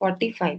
45।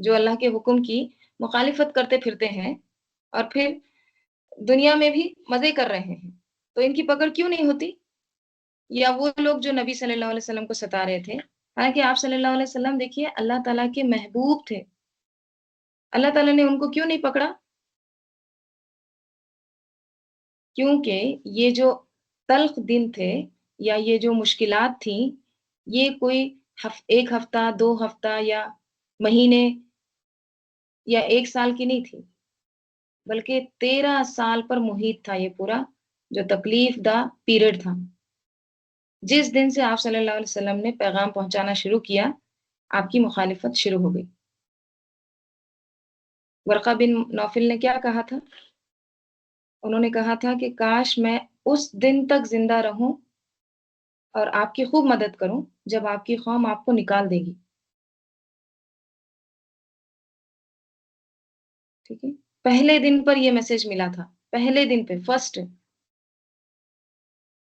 جو اللہ کے حکم کی مخالفت کرتے پھرتے ہیں اور پھر دنیا میں بھی مزے کر رہے ہیں، تو ان کی پکڑ کیوں نہیں ہوتی؟ یا وہ لوگ جو نبی صلی اللہ علیہ وسلم کو ستا رہے تھے، حالانکہ آپ صلی اللہ علیہ وسلم دیکھیے اللہ تعالیٰ کے محبوب تھے، اللہ تعالیٰ نے ان کو کیوں نہیں پکڑا؟ کیونکہ یہ جو تلخ دن تھے یا یہ جو مشکلات تھیں، یہ کوئی ایک ہفتہ، 2 ہفتہ یا مہینے یا 1 سال کی نہیں تھی، بلکہ 13 سال پر محیط تھا یہ پورا جو تکلیف دہ پیریڈ تھا۔ جس دن سے آپ صلی اللہ علیہ وسلم نے پیغام پہنچانا شروع کیا، آپ کی مخالفت شروع ہو گئی۔ ورقہ بن نوفل نے کیا کہا تھا؟ انہوں نے کہا تھا کہ کاش میں اس دن تک زندہ رہوں اور آپ کی خوب مدد کروں جب آپ کی قوم آپ کو نکال دے گی۔ ٹھیک ہے، پہلے دن پر یہ میسج ملا تھا، پہلے دن پہ فرسٹ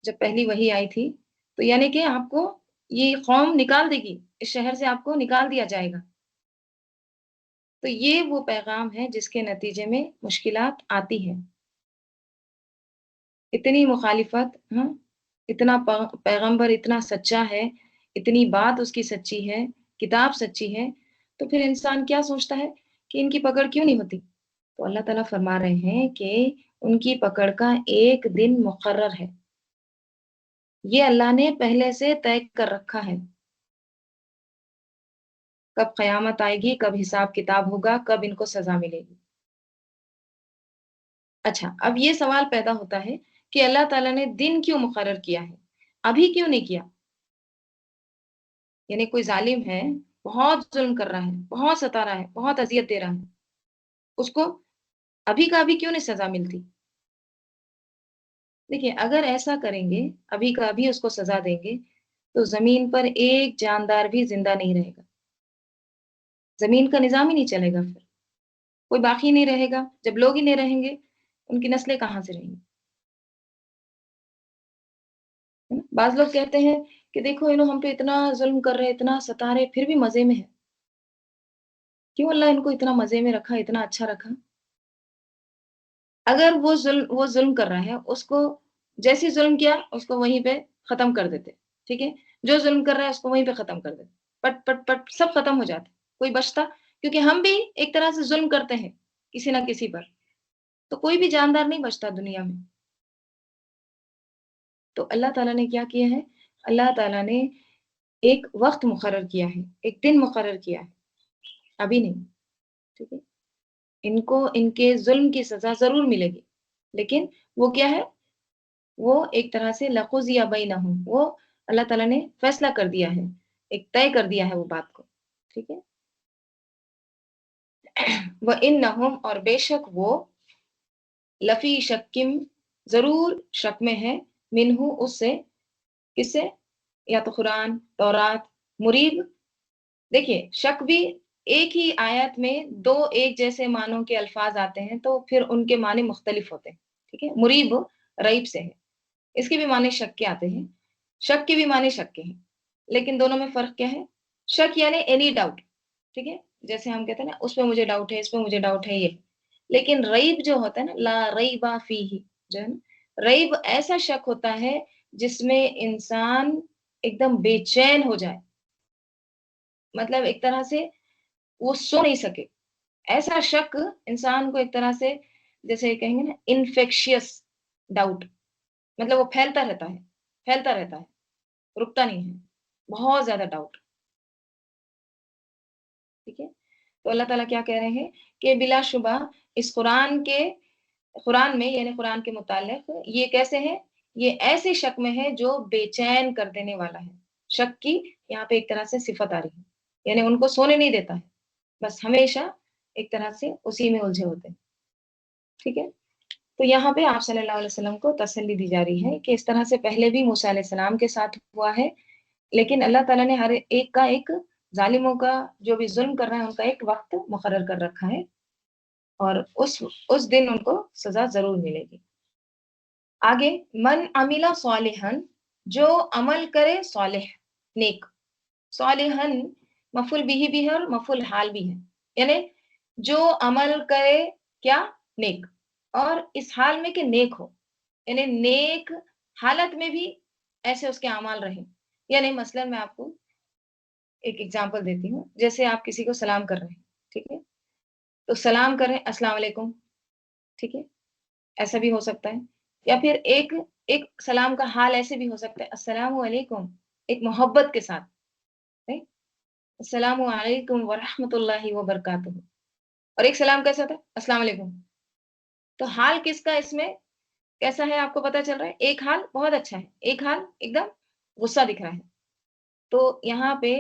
جب پہلی وحی آئی تھی، تو یعنی کہ آپ کو یہ قوم نکال دے گی، اس شہر سے آپ کو نکال دیا جائے گا۔ تو یہ وہ پیغام ہے جس کے نتیجے میں مشکلات آتی ہیں۔ اتنی مخالفت، ہاں، اتنا پیغمبر اتنا سچا ہے، اتنی بات اس کی سچی ہے، کتاب سچی ہے، تو پھر انسان کیا سوچتا ہے کہ ان کی پکڑ کیوں نہیں ہوتی؟ تو اللہ تعالیٰ فرما رہے ہیں کہ ان کی پکڑ کا ایک دن مقرر ہے، یہ اللہ نے پہلے سے طے کر رکھا ہے، کب قیامت آئے گی، کب حساب کتاب ہوگا، کب ان کو سزا ملے گی۔ اچھا، اب یہ سوال پیدا ہوتا ہے کہ اللہ تعالیٰ نے دن کیوں مقرر کیا ہے، ابھی کیوں نہیں کیا؟ یعنی کوئی ظالم ہے، بہت ظلم کر رہا ہے، بہت ستا رہا ہے، بہت اذیت دے رہا ہے، اس کو ابھی کا ابھی کیوں نہیں سزا ملتی؟ دیکھیے اگر ایسا کریں گے، ابھی کا ابھی اس کو سزا دیں گے، تو زمین پر ایک جاندار بھی زندہ نہیں رہے گا، زمین کا نظام ہی نہیں چلے گا، پھر کوئی باقی نہیں رہے گا۔ جب لوگ ہی نہیں رہیں گے، ان کی نسلیں کہاں سے رہیں گی؟ ہے نا؟ بعض لوگ کہتے ہیں کہ دیکھو انہوں ہم پہ اتنا ظلم کر رہے، اتنا ستا رہے، پھر بھی مزے میں ہے۔ کیوں اللہ ان کو اتنا مزے میں رکھا، اتنا اچھا رکھا؟ اگر وہ ظلم کر رہا ہے، اس کو جیسی ظلم کیا اس کو وہیں پہ ختم کر دیتے، ٹھیک ہے، جو ظلم کر رہا ہے اس کو وہیں پہ ختم کر دیتے، پٹ پٹ پٹ سب ختم ہو جاتے، کوئی بچتا؟ کیونکہ ہم بھی ایک طرح سے ظلم کرتے ہیں کسی نہ کسی پر، تو کوئی بھی جاندار نہیں بچتا دنیا میں۔ تو اللہ تعالیٰ نے کیا کیا ہے؟ اللہ تعالیٰ نے ایک وقت مقرر کیا ہے، ایک دن مقرر کیا ہے، ابھی نہیں، ٹھیک ہے، ان کو ان کے ظلم کی سزا ضرور ملے گی، لیکن وہ کیا ہے؟ وہ ایک طرح سے لقضی بینہم، وہ اللہ تعالیٰ نے فیصلہ کر دیا ہے، ایک طے کر دیا ہے وہ بات کو، ٹھیک ہے۔ وَإِنَّهُمْ، اور بے شک وہ، لفی شکم، ضرور شک میں ہے، منہ اس سے، کس سے؟ یا تو قرآن، تورات، مریب۔ دیکھیے شک بھی ایک ہی آیت میں دو ایک جیسے معنوں کے الفاظ آتے ہیں تو پھر ان کے معنی مختلف ہوتے ہیں، ٹھیک ہے۔ مریب ریب سے ہے، اس کے بھی معنی شک کے آتے ہیں، شک کے بھی معنی شک کے ہیں، لیکن دونوں میں فرق کیا ہے؟ شک یعنی اینی ڈاؤٹ، ٹھیک ہے، جیسے ہم کہتے ہیں نا اس پہ مجھے ڈاؤٹ ہے، اس پہ مجھے ڈاؤٹ ہے، یہ۔ لیکن ریب جو ہوتا ہے نا، لا ریب فیہ، جو ہے نا، ریب ایسا شک ہوتا ہے جس میں انسان ایک دم بے چین ہو جائے، مطلب ایک طرح سے وہ سو نہیں سکے، ایسا شک انسان کو ایک طرح سے جیسے کہیں گے نا انفیکشیس ڈاؤٹ، مطلب وہ پھیلتا رہتا ہے، پھیلتا رہتا ہے، رکتا نہیں ہے، بہت زیادہ ڈاؤٹ، ٹھیک ہے۔ تو اللہ تعالیٰ کیا کہہ رہے ہیں کہ بلا شبہ اس قرآن میں یعنی قرآن کے متعلق یہ کیسے ہے؟ یہ ایسے شک میں ہے جو بے چین کر دینے والا ہے، شک کی یہاں پہ ایک طرح سے صفت آ رہی ہے، یعنی ان کو سونے نہیں دیتا ہے، بس ہمیشہ ایک طرح سے اسی میں الجھے ہوتے ہیں، ٹھیک ہے۔ تو یہاں پہ آپ صلی اللہ علیہ وسلم کو تسلی دی جا رہی ہے کہ اس طرح سے پہلے بھی موسیٰ علیہ السلام کے ساتھ ہوا ہے، لیکن اللہ تعالیٰ نے ہر ایک کا، ایک ظالموں کا جو بھی ظلم کر رہا ہے ان کا ایک وقت مقرر کر رکھا ہے، اور اس دن ان کو سزا ضرور ملے گی۔ آگے، من عمل صالحا، جو عمل کرے صالح، نیک، صالحا مفعول بھی ہے اور مفعول حال بھی ہے، یعنی جو عمل کرے کیا نیک، اور اس حال میں کہ نیک ہو، یعنی نیک حالت میں بھی ایسے اس کے اعمال رہیں. یعنی مثلاً میں آپ کو ایک ایگزامپل دیتی ہوں. جیسے آپ کسی کو سلام کر رہے ہیں، ٹھیک ہے، تو سلام کریں السلام علیکم، ٹھیک ہے، ایسا بھی ہو سکتا ہے. یا پھر ایک ایک سلام کا حال ایسے بھی ہو سکتا ہے السلام علیکم، ایک محبت کے ساتھ، right؟ السلام علیکم ورحمۃ اللہ وبرکاتہ. اور ایک سلام کیسا تھا السلام علیکم. تو حال کس کا اس میں کیسا ہے آپ کو پتا چل رہا ہے؟ ایک حال بہت اچھا ہے، ایک حال ایک دم غصہ دکھ رہا ہے. تو یہاں پہ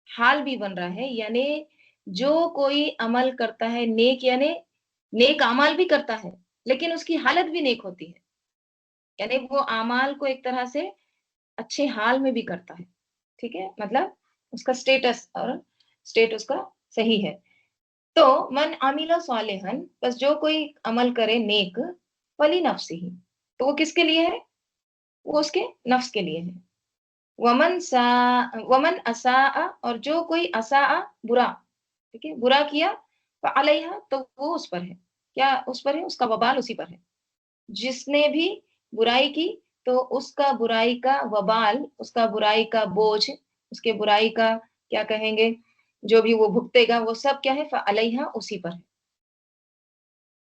حال بھی بن رہا ہے، یعنی جو کوئی عمل کرتا ہے نیک، یعنی نیک اعمال بھی کرتا ہے لیکن اس کی حالت بھی نیک ہوتی ہے، یعنی وہ اعمال کو ایک طرح سے اچھے حال میں بھی کرتا ہے، ٹھیک ہے، مطلب اس کا اسٹیٹ اس کا صحیح ہے. تو من عامل صالحا، بس جو کوئی عمل کرے نیک، فلی نفسی، تو وہ کس کے لیے ہے؟ وہ اس کے نفس کے لیے ہے. ومن اساء، اور جو کوئی اساء برا، ٹھیک ہے، برا کیا، فعلیہا، تو وہ اس پر ہے. کیا اس پر ہے؟ اس کا وبال اسی پر ہے. جس نے بھی برائی کی تو اس کا برائی کا وبال، اس کا برائی کا بوجھ، اس کے برائی کا کیا کہیں گے، جو بھی وہ بھگتے گا وہ سب کیا ہے؟ فعلیہا، اسی پر ہے.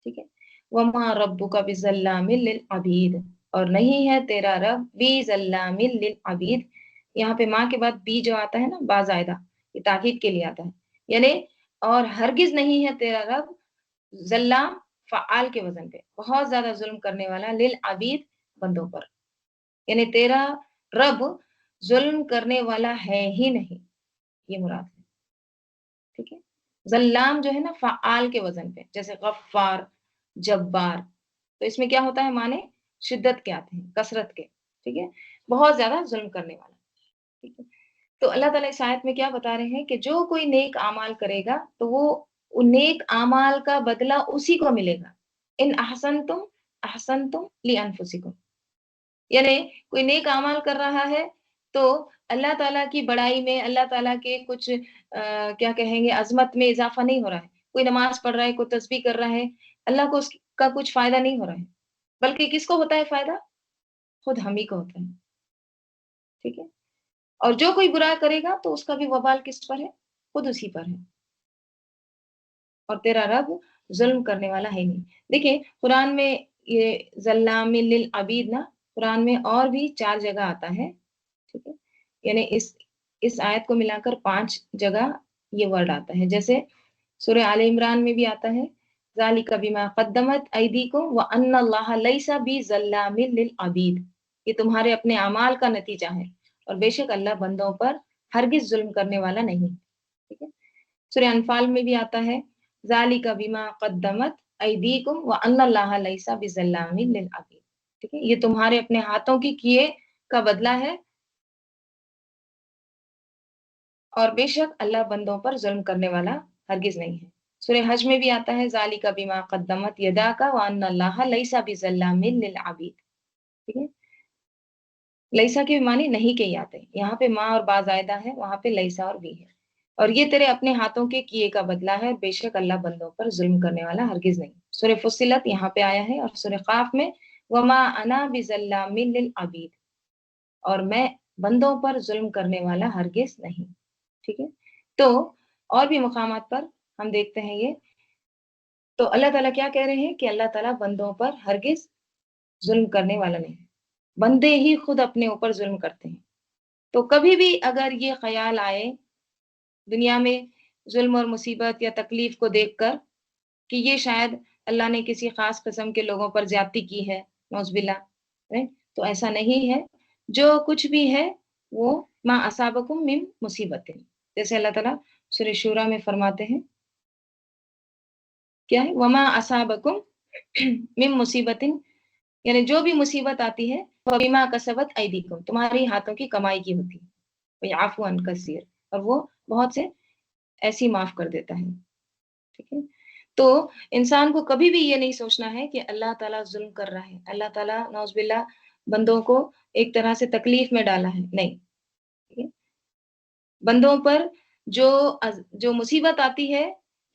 ٹھیک ہے. وما ربک بظلام للعبید، اور نہیں ہے تیرا رب بظلام للعبید. یہاں پہ ماں کے بعد بی جو آتا ہے نا بازائدہ، یہ تاکید کے لیے آتا ہے. یعنی اور ہرگز نہیں ہے تیرا رب ظلام، فعال کے وزن پہ، بہت زیادہ ظلم کرنے والا، للعبید، بندوں پر. یعنی تیرا رب ظلم کرنے والا ہے ہی نہیں، یہ مراد ہے. ٹھیک ہے. ظلام جو ہے نا فعال کے وزن پہ، جیسے غفار، جبار، تو اس میں کیا ہوتا ہے؟ معنی شدت کے آتے ہیں، کثرت کے. ٹھیک ہے، بہت زیادہ ظلم کرنے والا. ٹھیک ہے. تو اللہ تعالیٰ اس آیت میں کیا بتا رہے ہیں کہ جو کوئی نیک اعمال کرے گا تو وہ نیک اعمال کا بدلہ اسی کو ملے گا. ان احسنتم احسنتم لانفسکم، یعنی کوئی نیک اعمال کر رہا ہے تو اللہ تعالیٰ کی بڑائی میں، اللہ تعالیٰ کے کچھ کیا کہیں گے عظمت میں اضافہ نہیں ہو رہا ہے. کوئی نماز پڑھ رہا ہے، کوئی تسبیح کر رہا ہے، اللہ کو اس کا کچھ فائدہ نہیں ہو رہا ہے، بلکہ کس کو ہوتا ہے فائدہ؟ خود ہم ہی کو ہوتا ہے. ٹھیک ہے. اور جو کوئی برا کرے گا تو اس کا بھی وبال کس پر ہے؟ خود اسی پر ہے. اور تیرا رب ظلم کرنے والا ہے نہیں. دیکھیں قرآن میں یہ ظلام للعبید نا، قرآن میں اور بھی 4 جگہ آتا ہے. ٹھیک ہے. یعنی اس آیت کو ملا کر 5 جگہ یہ ورڈ آتا ہے. جیسے سورہ آل عمران میں بھی آتا ہے ذالک بما قدمت ایدیکم وان اللہ لیس بظلام للعبید، یہ تمہارے اپنے اعمال کا نتیجہ ہے اور بے شک اللہ بندوں پر ہرگز ظلم کرنے والا نہیں. ٹھیک ہے. سورہ انفال میں بھی آتا ہے ذالک بما قدمت ایدیکم وان اللہ لیس بظلام للعبید. ٹھیک ہے، یہ تمہارے اپنے ہاتھوں کی کیے کا بدلہ ہے اور بے شک اللہ بندوں پر ظلم کرنے والا ہرگز نہیں ہے. سورہ حج میں بھی آتا ہے ذالک بما قدمت یداک وان اللہ لیس بظلام للعبید. ٹھیک ہے. لیسا کے معنی نہیں کے ہی آتے ہیں، یہاں پہ ماں اور با زائدہ ہے، وہاں پہ لیسا اور بھی ہے. اور یہ تیرے اپنے ہاتھوں کے کیے کا بدلہ ہے، بے شک اللہ بندوں پر ظلم کرنے والا ہرگز نہیں. سورہ فصلت یہاں پہ آیا ہے، اور سورہ قاف میں وما انا بظلام للعبید، اور میں بندوں پر ظلم کرنے والا ہرگز نہیں. ٹھیک ہے. تو اور بھی مقامات پر ہم دیکھتے ہیں یہ. تو اللہ تعالیٰ کیا کہہ رہے ہیں کہ اللہ تعالیٰ بندوں پر ہرگز ظلم کرنے والا نہیں. بندے ہی خود اپنے اوپر ظلم کرتے ہیں. تو کبھی بھی اگر یہ خیال آئے دنیا میں ظلم اور مصیبت یا تکلیف کو دیکھ کر کہ یہ شاید اللہ نے کسی خاص قسم کے لوگوں پر زیادتی کی ہے، نعوذ باللہ، تو ایسا نہیں ہے. جو کچھ بھی ہے وہ ما اصابکم من مصیبت، جیسے اللہ تعالیٰ سورہ شورى میں فرماتے ہیں کیا ہے؟ وما اصابکم من مصیبت، یعنی جو بھی مصیبت آتی ہے فبما کسبت ایدیکم، تمہاری ہاتھوں کی کمائی کی ہوتی ہے. ویعفو عن کثیر، اور وہ بہت سے ایسی معاف کر دیتا ہے. ٹھیک ہے. تو انسان کو کبھی بھی یہ نہیں سوچنا ہے کہ اللہ تعالیٰ ظلم کر رہا ہے، اللہ تعالیٰ نعوذ باللہ بندوں کو ایک طرح سے تکلیف میں ڈالا ہے، نہیں. ٹھیک ہے. بندوں پر جو مصیبت آتی ہے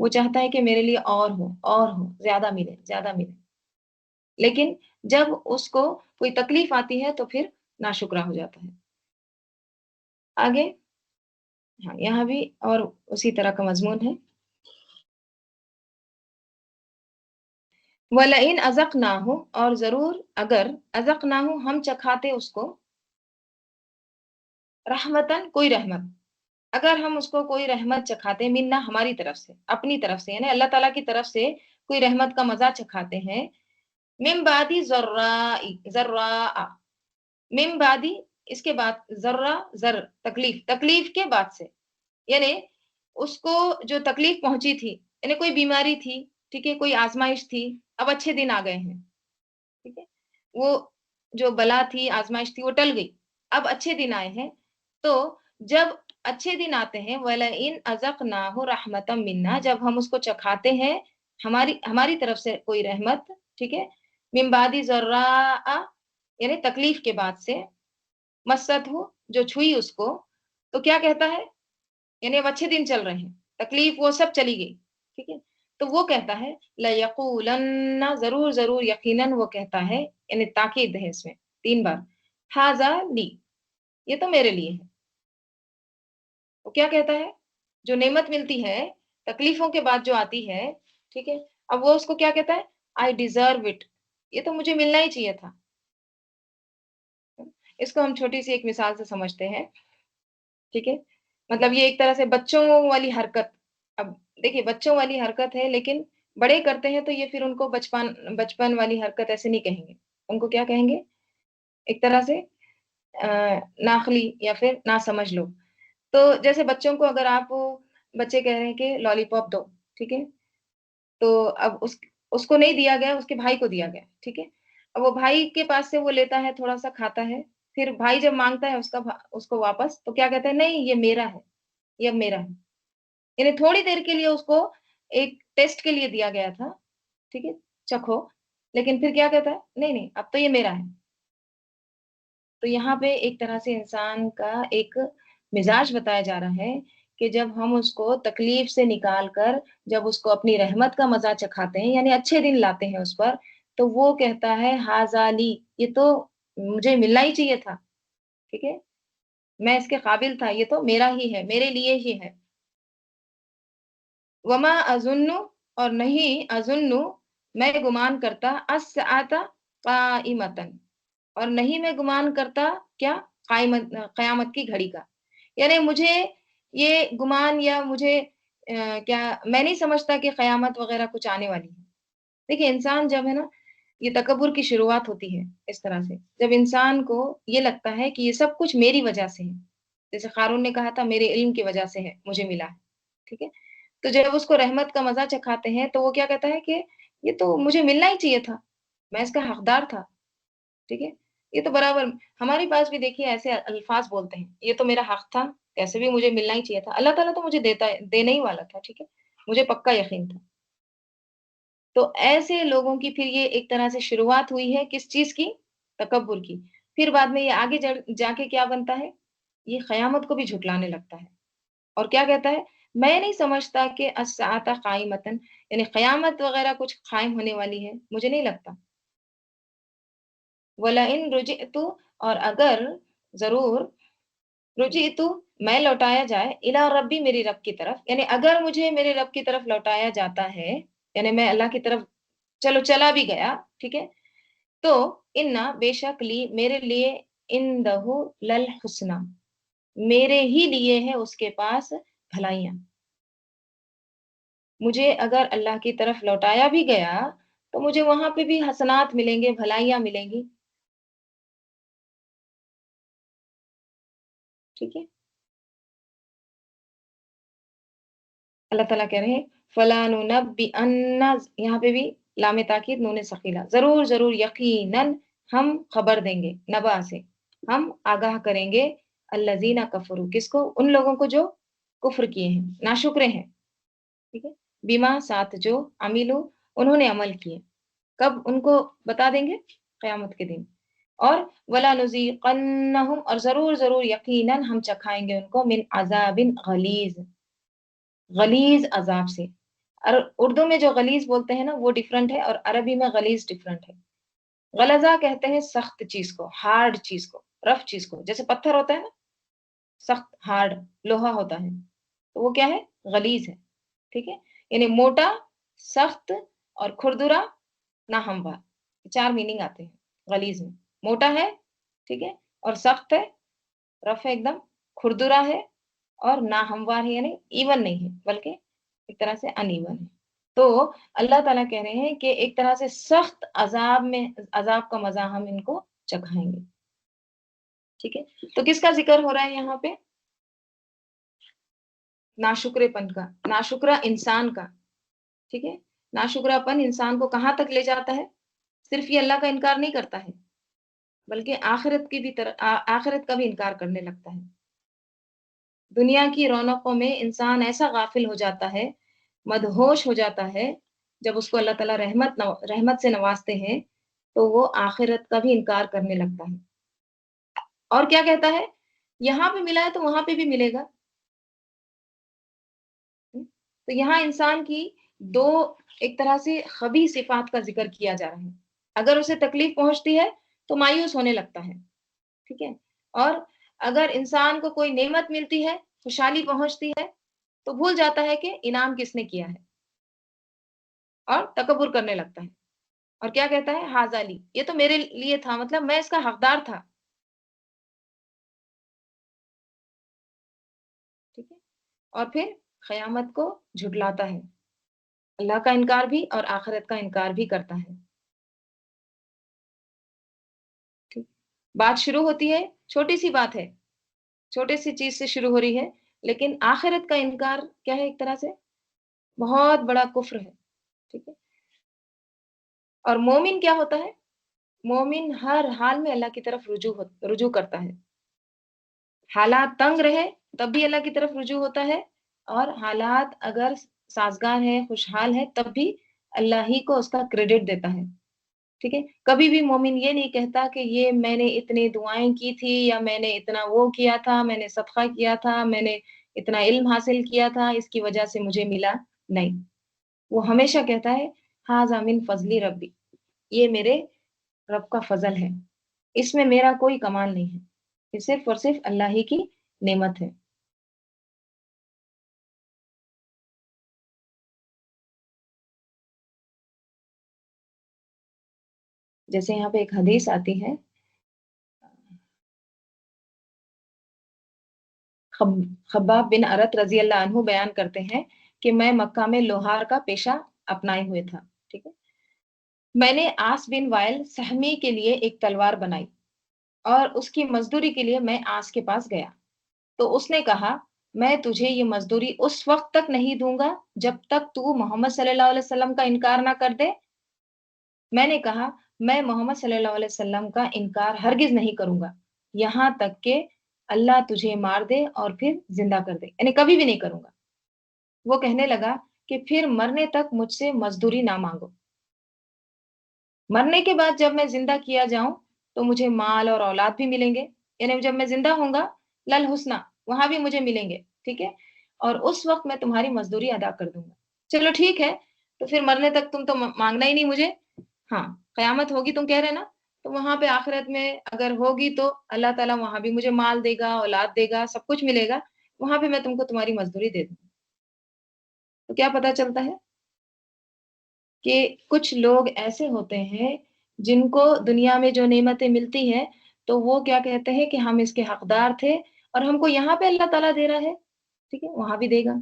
وہ چاہتا ہے کہ میرے لیے اور ہو، زیادہ ملے زیادہ ملے، لیکن جب اس کو کوئی تکلیف آتی ہے تو پھر ناشکرا ہو جاتا ہے۔ آگے، ہاں یہاں بھی اور اسی طرح کا مضمون ہے، وَلَئِنْ أَذَقْنَاهُ، اور ضرور اگر أَذَقْنَاهُ ہم چکھاتے اس کو، رحمتاً کوئی رحمت، اگر ہم اس کو کوئی رحمت چکھاتے منا ہماری طرف سے، اپنی طرف سے، یعنی اللہ تعالیٰ کی طرف سے کوئی رحمت کا مزہ چکھاتے ہیں، من بعدی ذراء، من بعدی اس کے بعد ذرہ تکلیف، تکلیف کے بعد سے، یعنی اس کو جو تکلیف پہنچی تھی، یعنی کوئی بیماری تھی، ٹھیک ہے، کوئی آزمائش تھی، اب اچھے دن آ گئے ہیں، ٹھیک ہے، وہ جو بلا تھی، آزمائش تھی، وہ ٹل گئی، اب اچھے دن آئے ہیں، تو جب اچھے دن آتے ہیں، وَلَئِنْ أَذَقْنَاهُ رَحْمَةً مِنَّا، جب ہم اس کو چکھاتے ہیں ہماری طرف سے کوئی رحمت، ٹھیک ہے، من بعد ضراء، یعنی تکلیف کے بعد سے، مست ہو جو چھوئی اس کو، تو کیا کہتا ہے، یعنی اب اچھے دن چل رہے ہیں، تکلیف وہ سب چلی گئی، ٹھیک ہے، تو وہ کہتا ہے لَيَقُولَنَّ، ضرور ضرور یقیناً وہ کہتا ہے، یعنی تاکید ہے اس میں 3 بار، ھذا لی، یہ تو میرے لیے ہے۔ وہ کیا کہتا ہے، جو نعمت ملتی ہے تکلیفوں کے بعد جو آتی ہے، ٹھیک ہے، اب وہ اس کو کیا کہتا ہے، آئی ڈیزرو اٹ، یہ تو مجھے ملنا ہی چاہیے تھا۔ اس کو ہم چھوٹی سی ایک مثال سے سمجھتے ہیں، ٹھیک ہے، مطلب یہ ایک طرح سے بچوں والی حرکت، اب دیکھیے بچوں والی حرکت ہے، لیکن بڑے کرتے ہیں تو یہ پھر ان کو بچپن والی حرکت ایسے نہیں کہیں گے، ان کو کیا کہیں گے، ایک طرح سے ناخلی یا پھر نہ سمجھ لو۔ تو جیسے بچوں کو اگر آپ، بچے کہہ رہے ہیں کہ لالی پاپ دو، ٹھیک ہے، تو اب اس کو نہیں دیا گیا، اس کے بھائی کو دیا گیا، ٹھیک ہے، اب وہ بھائی کے پاس سے وہ لیتا ہے، تھوڑا سا کھاتا ہے، پھر بھائی جب مانگتا ہے اس کو واپس، تو کیا کہتا ہے، نہیں یہ میرا ہے، یہ اب میرا ہے، یعنی تھوڑی دیر کے لیے اس کو ایک ٹیسٹ کے لیے دیا گیا تھا، ٹھیک ہے، چکھو، لیکن پھر کیا کہتا ہے، نہیں نہیں اب تو یہ میرا ہے۔ تو یہاں پہ ایک طرح سے انسان کا ایک مزاج بتایا جا رہا ہے کہ جب ہم اس کو تکلیف سے نکال کر جب اس کو اپنی رحمت کا مزہ چکھاتے ہیں، یعنی اچھے دن لاتے ہیں اس پر، تو وہ کہتا ہے ھذا لی، یہ تو مجھے ملنا ہی چاہیے تھا، ٹھیک ہے، میں اس کے قابل تھا، یہ تو میرا ہی ہے، میرے لیے ہی ہے۔ وما اظن، اور نہیں اظن میں گمان کرتا، الساعۃ قائمۃ، اور نہیں میں گمان کرتا کیا، قیامت کی گھڑی کا، یعنی مجھے یہ گمان یا مجھے کیا، میں نہیں سمجھتا کہ قیامت وغیرہ کچھ آنے والی ہے۔ دیکھیے انسان جب ہے نا، یہ تکبر کی شروعات ہوتی ہے اس طرح سے، جب انسان کو یہ لگتا ہے کہ یہ سب کچھ میری وجہ سے ہے، جیسے قارون نے کہا تھا میرے علم کی وجہ سے ہے، مجھے ملا ہے، ٹھیک ہے، تو جب اس کو رحمت کا مزہ چکھاتے ہیں تو وہ کیا کہتا ہے کہ یہ تو مجھے ملنا ہی چاہیے تھا، میں اس کا حقدار تھا، ٹھیک ہے، یہ تو برابر، ہمارے پاس بھی دیکھیے ایسے الفاظ بولتے ہیں، یہ تو میرا حق تھا، کیسے بھی مجھے ملنا ہی چاہیے تھا، اللہ تعالیٰ تو مجھے دینے ہی والا تھا، ٹھیک ہے، مجھے پکا یقین تھا۔ تو ایسے لوگوں کی پھر یہ ایک طرح سے شروعات ہوئی ہے کس چیز کی، تکبر کی، پھر بعد میں یہ آگے جا کے کیا بنتا ہے، یہ قیامت کو بھی جھٹلانے لگتا ہے، اور کیا کہتا ہے، میں نہیں سمجھتا کہ الساعۃ قائمۃ، یعنی قیامت وغیرہ کچھ قائم ہونے والی ہے، مجھے نہیں لگتا۔ وَلَئِن رُجِعْتُ، اور اگر ضرور، رجعت میں لوٹایا جائے، الی ربی میری رب کی طرف، یعنی اگر مجھے میرے رب کی طرف لوٹایا جاتا ہے، یعنی میں اللہ کی طرف چلا بھی گیا، ٹھیک ہے، تو انا بے شک لی میرے لیے، اندہ للحسنی، میرے ہی لیے ہے اس کے پاس بھلائیاں، مجھے اگر اللہ کی طرف لوٹایا بھی گیا تو مجھے وہاں پہ بھی حسنات ملیں گے، بھلائیاں ملیں گی، ٹھیک ہے، اللہ تعالیٰ کہہ رہے ہیں فَلَنُنَبِّئَنَّ، یہاں پہ بھی لام تاکید نون ثقیلہ، ضرور ضرور یقیناً ہم خبر دیں گے، نبا سے ہم آگاہ کریں گے، الذین کفروا، کس کو، ان لوگوں کو جو کفر کیے ہیں، ناشکرے ہیں، ٹھیک ہے، بیما ساتھ جو، عملو انہوں نے عمل کیے، کب ان کو بتا دیں گے، قیامت کے دن، اور ولا نذیقنہم، اور ضرور ضرور یقیناً ہم چکھائیں گے ان کو، من عذاب غلیظ، غلیظ عذاب سے، اور اردو میں جو غلیظ بولتے ہیں نا وہ ڈفرنٹ ہے، اور عربی میں غلیظ ڈفرنٹ ہے. غلظہ کہتے ہیں سخت چیز کو، ہارڈ چیز کو، رف چیز کو. جیسے پتھر ہوتا ہے نا، سخت ہارڈ لوہا ہوتا ہے، تو وہ کیا ہے؟ غلیظ ہے. ٹھیک ہے، یعنی موٹا، سخت اور کھردرا، ناہموار. چار میننگ آتے ہیں غلیظ میں. موٹا ہے، ٹھیک ہے، اور سخت ہے، رف ہے ایک دم، کھردرا ہے، اور ناہموار ہے، یعنی ایون نہیں ہے بلکہ ایک طرح سے ان ایون ہے. تو اللہ تعالیٰ کہہ رہے ہیں کہ ایک طرح سے سخت عذاب کا مزہ ہم ان کو چکھائیں گے. ٹھیک ہے، تو کس کا ذکر ہو رہا ہے یہاں پہ؟ ناشکرے پن کا، ناشکرا انسان کا. ٹھیک ہے، ناشکرا پن انسان کو کہاں تک لے جاتا ہے؟ صرف یہ اللہ کا انکار نہیں کرتا ہے بلکہ آخرت کی بھی آخرت کا بھی انکار کرنے لگتا ہے. دنیا کی رونقوں میں انسان ایسا غافل ہو جاتا ہے، مدہوش ہو جاتا ہے، جب اس کو اللہ تعالیٰ رحمت سے نوازتے ہیں تو وہ آخرت کا بھی انکار کرنے لگتا ہے. اور کیا کہتا ہے؟ یہاں پہ ملا ہے تو وہاں پہ بھی ملے گا. تو یہاں انسان کی دو ایک طرح سے خبیث صفات کا ذکر کیا جا رہا ہے. اگر اسے تکلیف پہنچتی ہے تو مایوس ہونے لگتا ہے. ٹھیک ہے، اور اگر انسان کو کوئی نعمت ملتی ہے، خوشحالی پہنچتی ہے، تو بھول جاتا ہے کہ انعام کس نے کیا ہے اور تکبر کرنے لگتا ہے. اور کیا کہتا ہے؟ ہاذا لی، یہ تو میرے لیے تھا، مطلب میں اس کا حقدار تھا. ٹھیک ہے، اور پھر قیامت کو جھٹلاتا ہے، اللہ کا انکار بھی اور آخرت کا انکار بھی کرتا ہے. ٹھیک، بات شروع ہوتی ہے، چھوٹی سی بات ہے، چھوٹی سی چیز سے شروع ہو رہی ہے، لیکن آخرت کا انکار کیا ہے؟ ایک طرح سے بہت بڑا کفر ہے. ٹھیک ہے، اور مومن کیا ہوتا ہے؟ مومن ہر حال میں اللہ کی طرف رجوع کرتا ہے. حالات تنگ رہے تب بھی اللہ کی طرف رجوع ہوتا ہے، اور حالات اگر سازگار ہے، خوشحال ہے، تب بھی اللہ ہی کو اس کا کریڈٹ دیتا ہے. ٹھیک ہے، کبھی بھی مومن یہ نہیں کہتا کہ یہ میں نے اتنی دعائیں کی تھی، یا میں نے اتنا وہ کیا تھا، میں نے صدقہ کیا تھا، میں نے اتنا علم حاصل کیا تھا، اس کی وجہ سے مجھے ملا. نہیں، وہ ہمیشہ کہتا ہے ھذا من فضلی ربی، یہ میرے رب کا فضل ہے، اس میں میرا کوئی کمال نہیں ہے، یہ صرف اور صرف اللہ ہی کی نعمت ہے. جیسے یہاں پہ ایک حدیث آتی ہے، خباب بن ارت رضی اللہ عنہ بیان کرتے ہیں کہ میں مکہ میں لوہار کا پیشہ اپنائے ہوئے تھا. ٹھیک ہے، میں نے آس بن وائل سہمی کے لیے ایک تلوار بنائی، اور اس کی مزدوری کے لیے میں آس کے پاس گیا، تو اس نے کہا میں تجھے یہ مزدوری اس وقت تک نہیں دوں گا جب تک تو محمد صلی اللہ علیہ وسلم کا انکار نہ کر دے. میں نے کہا میں محمد صلی اللہ علیہ وسلم کا انکار ہرگز نہیں کروں گا یہاں تک کہ اللہ تجھے مار دے اور پھر زندہ کر دے، یعنی کبھی بھی نہیں کروں گا. وہ کہنے لگا کہ پھر مرنے تک مجھ سے مزدوری نہ مانگو، مرنے کے بعد جب میں زندہ کیا جاؤں تو مجھے مال اور اولاد بھی ملیں گے، یعنی جب میں زندہ ہوں گا لل حسنہ، وہاں بھی مجھے ملیں گے. ٹھیک ہے، اور اس وقت میں تمہاری مزدوری ادا کر دوں گا. چلو ٹھیک ہے، تو پھر مرنے تک تم تو مانگنا ہی نہیں مجھے. ہاں، قیامت ہوگی تم کہہ رہے نا، تو وہاں پہ آخرت میں اگر ہوگی تو اللہ تعالیٰ وہاں بھی مجھے مال دے گا، اولاد دے گا، سب کچھ ملے گا، وہاں پہ میں تم کو تمہاری مزدوری دے دوں. تو کیا پتا چلتا ہے کہ کچھ لوگ ایسے ہوتے ہیں جن کو دنیا میں جو نعمتیں ملتی ہیں تو وہ کیا کہتے ہیں کہ ہم اس کے حقدار تھے، اور ہم کو یہاں پہ اللہ تعالیٰ دے رہا ہے، ٹھیک ہے، وہاں بھی دے گا.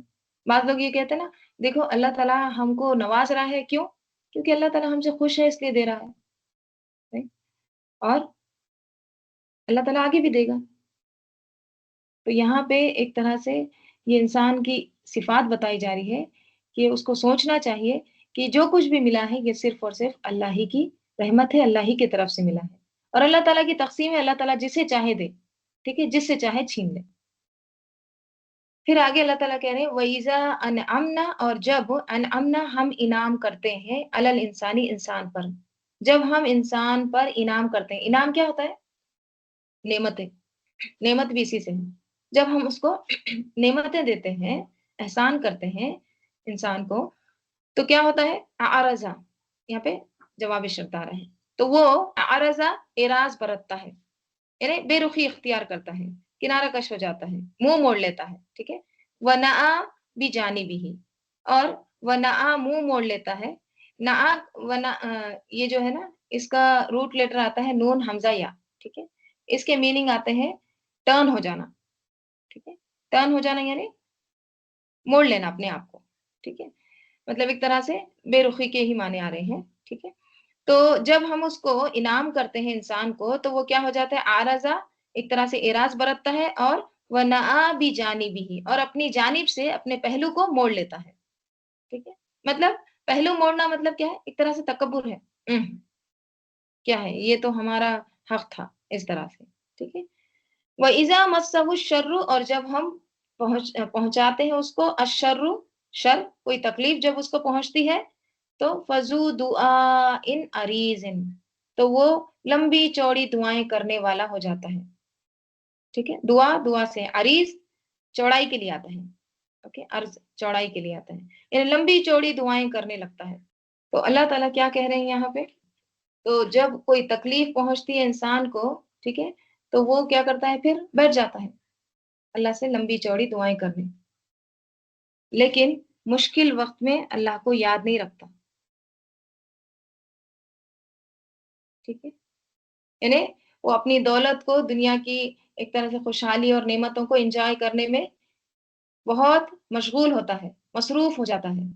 بعض لوگ یہ کہتے ہیں نا، دیکھو اللہ تعالیٰ ہم کو نواز رہا ہے، کیوں؟ کیونکہ اللہ تعالیٰ ہم سے خوش ہے اس لیے دے رہا ہے. Right؟ اور اللہ تعالیٰ آگے بھی دے گا. تو یہاں پہ ایک طرح سے یہ انسان کی صفات بتائی جا رہی ہے کہ اس کو سوچنا چاہیے کہ جو کچھ بھی ملا ہے یہ صرف اور صرف اللہ ہی کی رحمت ہے، اللہ ہی کی طرف سے ملا ہے، اور اللہ تعالیٰ کی تقسیم ہے، اللہ تعالیٰ جسے چاہے دے، ٹھیک ہے، جس سے چاہے چھین لے. پھر آگے اللہ تعالیٰ کہہ رہے ہیں وَإِذَا أَنْعَمْنَا، اور جب انعمنا ہم انعام کرتے ہیں علی الانسانی انسان پر، جب ہم انسان پر انعام کرتے ہیں، انعام کیا ہوتا ہے؟ نعمتیں، نعمت بھی اسی سے ہے. جب ہم اس کو نعمتیں دیتے ہیں، احسان کرتے ہیں انسان کو، تو کیا ہوتا ہے اعرضا، یہاں پہ جواب شرط آ رہا ہے، تو وہ اعرضا اعراض برتتا ہے، یعنی بے رخی اختیار کرتا ہے، کنارہ کش ہو جاتا ہے، منہ موڑ لیتا ہے، ٹھیک ہے، ونأ بجانبہ، اور ونأ منہ موڑ لیتا ہے، نأ ونأ یہ جو ہے نا اس کا روٹ لیٹر آتا ہے نون حمزہ یا، ٹھیک ہے، اس کے میننگ آتے ہیں ٹرن ہو جانا، ٹھیک ہے، ٹرن ہو جانا یعنی موڑ لینا اپنے آپ کو، ٹھیک ہے، مطلب ایک طرح سے بے رخی کے ہی معنی آ رہے ہیں، ٹھیک ہے، تو جب ہم اس کو انعام کرتے ہیں انسان کو تو وہ کیا ہو جاتا ہے آرزہ، ایک طرح سے اعراض برتتا ہے، اور وَنَأَ بِجَانِبِهِ، اور اپنی جانب سے اپنے پہلو کو موڑ لیتا ہے، ٹھیک ہے، مطلب پہلو موڑنا مطلب کیا ہے، ایک طرح سے تکبر ہے، کیا ہے یہ تو ہمارا حق تھا، اس طرح سے، ٹھیک ہے، وَإِذَا مَسَّهُ الشَّرُّ، اور جب ہم پہنچاتے ہیں اس کو الشر، شر کوئی تکلیف جب اس کو پہنچتی ہے تو فضو دعا ان عریض، تو وہ لمبی چوڑی دعائیں کرنے والا ہو جاتا ہے، ٹھیک ہے، دعا دعا سے عریض چوڑائی کے لیے آتا ہے، اوکے، عرض چوڑائی کے لیے آتا ہے، یعنی لمبی چوڑی دعائیں کرنے لگتا ہے، تو اللہ تعالیٰ کیا کہہ رہے ہیں یہاں پہ، تو جب کوئی تکلیف پہنچتی ہے انسان کو، ٹھیک ہے، تو وہ کیا کرتا ہے پھر بیٹھ جاتا ہے اللہ سے لمبی چوڑی دعائیں کرنے، لیکن مشکل وقت میں اللہ کو یاد نہیں رکھتا، ٹھیک ہے، یعنی وہ اپنی دولت کو، دنیا کی ایک طرح سے خوشحالی اور نعمتوں کو انجوائے کرنے میں بہت مشغول ہوتا ہے، مصروف ہو جاتا ہے،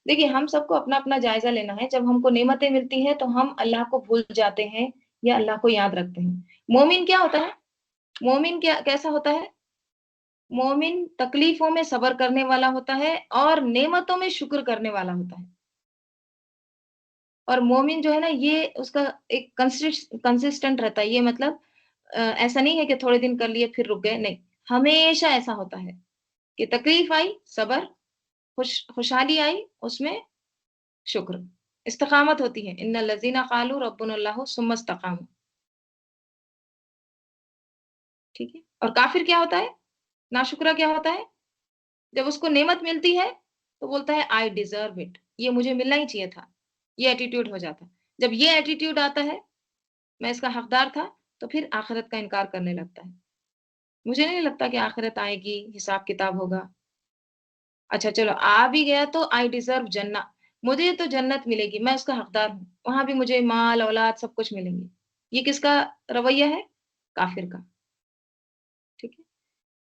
دیکھیے ہم سب کو اپنا اپنا جائزہ لینا ہے، جب ہم کو نعمتیں ملتی ہیں تو ہم اللہ کو بھول جاتے ہیں یا اللہ کو یاد رکھتے ہیں۔ مومن کیا ہوتا ہے، مومن کیسا ہوتا ہے، مومن تکلیفوں میں صبر کرنے والا ہوتا ہے اور نعمتوں میں شکر کرنے والا ہوتا ہے، اور مومن جو ہے نا یہ اس کا ایک کنسسٹنٹ رہتا ہے، یہ مطلب ایسا نہیں ہے کہ تھوڑے دن کر لیے پھر رک گئے، نہیں، ہمیشہ ایسا ہوتا ہے کہ تکلیف آئی صبر، خوشحالی آئی اس میں شکر، استقامت ہوتی ہے، ان الذین قالوا ربنا اللہ ثم استقاموا، ٹھیک ہے، اور کافر کیا ہوتا ہے، ناشکرا کیا ہوتا ہے، جب اس کو نعمت ملتی ہے تو بولتا ہے آئی ڈیزرو اٹ، یہ مجھے ملنا ہی چاہیے تھا، یہ ایٹیٹیوڈ ہو جاتا ہے، جب یہ ایٹیٹیوڈ آتا ہے میں اس کا حقدار تھا، تو پھر آخرت کا انکار کرنے لگتا ہے، مجھے نہیں لگتا کہ آخرت آئے گی، حساب کتاب ہوگا، اچھا چلو آ بھی گیا تو آئی ڈیزرو جنہ، مجھے تو جنت ملے گی، میں اس کا حقدار ہوں، وہاں بھی مجھے مال اولاد سب کچھ ملیں گے، یہ کس کا رویہ ہے، کافر کا، ٹھیک ہے،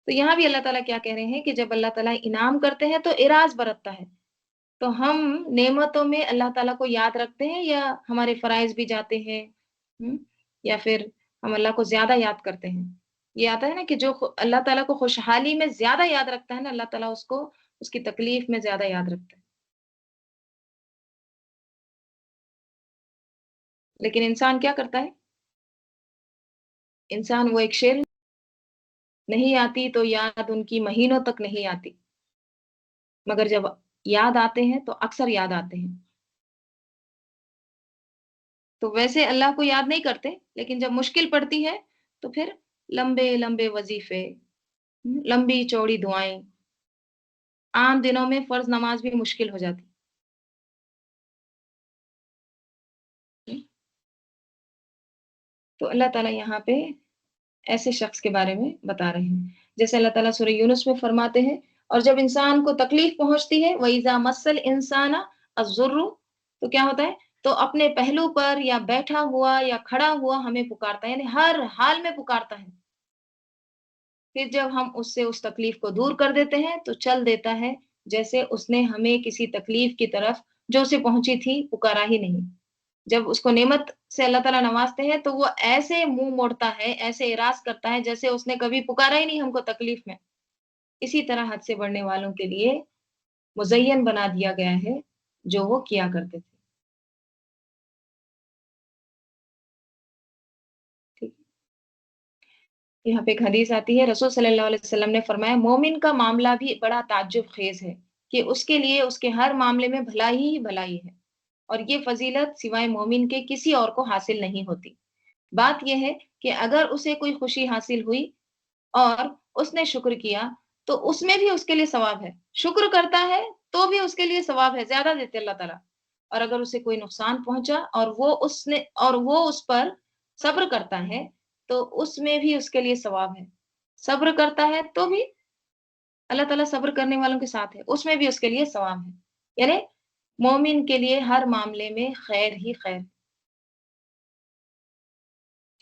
تو یہاں بھی اللہ تعالیٰ کیا کہہ رہے ہیں کہ جب اللہ تعالیٰ انعام کرتے ہیں تو اعراض برتتا ہے، تو ہم نعمتوں میں اللہ تعالیٰ کو یاد رکھتے ہیں یا ہمارے فرائض بھی جاتے ہیں، یا پھر ہم اللہ کو زیادہ یاد کرتے ہیں، یہ آتا ہے نا کہ جو اللہ تعالیٰ کو خوشحالی میں زیادہ یاد رکھتا ہے نا، اللہ تعالیٰ اس کو اس کی تکلیف میں زیادہ یاد رکھتا ہے، لیکن انسان کیا کرتا ہے، انسان وہ ایک شعر، نہیں آتی تو یاد ان کی مہینوں تک نہیں آتی، مگر جب یاد آتے ہیں تو اکثر یاد آتے ہیں، تو ویسے اللہ کو یاد نہیں کرتے، لیکن جب مشکل پڑتی ہے تو پھر لمبے لمبے وظیفے، لمبی چوڑی دعائیں، عام دنوں میں فرض نماز بھی مشکل ہو جاتی، تو اللہ تعالیٰ یہاں پہ ایسے شخص کے بارے میں بتا رہے ہیں، جیسے اللہ تعالیٰ سورہ یونس میں فرماتے ہیں، اور جب انسان کو تکلیف پہنچتی ہے وَإِذَا مَسَّ الْإِنسَانَ الضُّرُّ، تو کیا ہوتا ہے، تو اپنے پہلو پر یا بیٹھا ہوا یا کھڑا ہوا ہمیں پکارتا ہے، یعنی ہر حال میں پکارتا ہے، پھر جب ہم اس سے اس تکلیف کو دور کر دیتے ہیں تو چل دیتا ہے جیسے اس نے ہمیں کسی تکلیف کی طرف جو اسے پہنچی تھی پکارا ہی نہیں، جب اس کو نعمت سے اللہ تعالیٰ نوازتے ہیں تو وہ ایسے منہ موڑتا ہے، ایسے اراض کرتا ہے جیسے اس نے کبھی پکارا ہی نہیں ہم کو تکلیف میں، اسی طرح حد سے بڑھنے والوں کے لیے مزین بنا دیا گیا ہے جو وہ کیا کرتے تھے، ٹھیک ہے؟ یہاں پہ ایک حدیث آتی ہے، رسول صلی اللہ علیہ وسلم نے فرمایا مومن کا معاملہ بھی بڑا تعجب خیز ہے کہ اس کے لیے اس کے ہر معاملے میں بھلائی ہی بھلائی ہے، اور یہ فضیلت سوائے مومن کے کسی اور کو حاصل نہیں ہوتی، بات یہ ہے کہ اگر اسے کوئی خوشی حاصل ہوئی اور اس نے شکر کیا تو اس میں بھی اس کے لیے ثواب ہے، شکر کرتا ہے تو بھی اس کے لیے ثواب ہے، زیادہ دیتے اللہ تعالیٰ. اور اگر اسے کوئی نقصان پہنچا اور وہ اس پر صبر کرتا ہے تو اس میں بھی اس کے لیے ثواب ہے. صبر کرتا ہے تو بھی اللہ تعالیٰ صبر کرنے والوں کے ساتھ ہے، اس میں بھی اس کے لیے ثواب ہے. یعنی مومن کے لیے ہر معاملے میں خیر ہی خیر.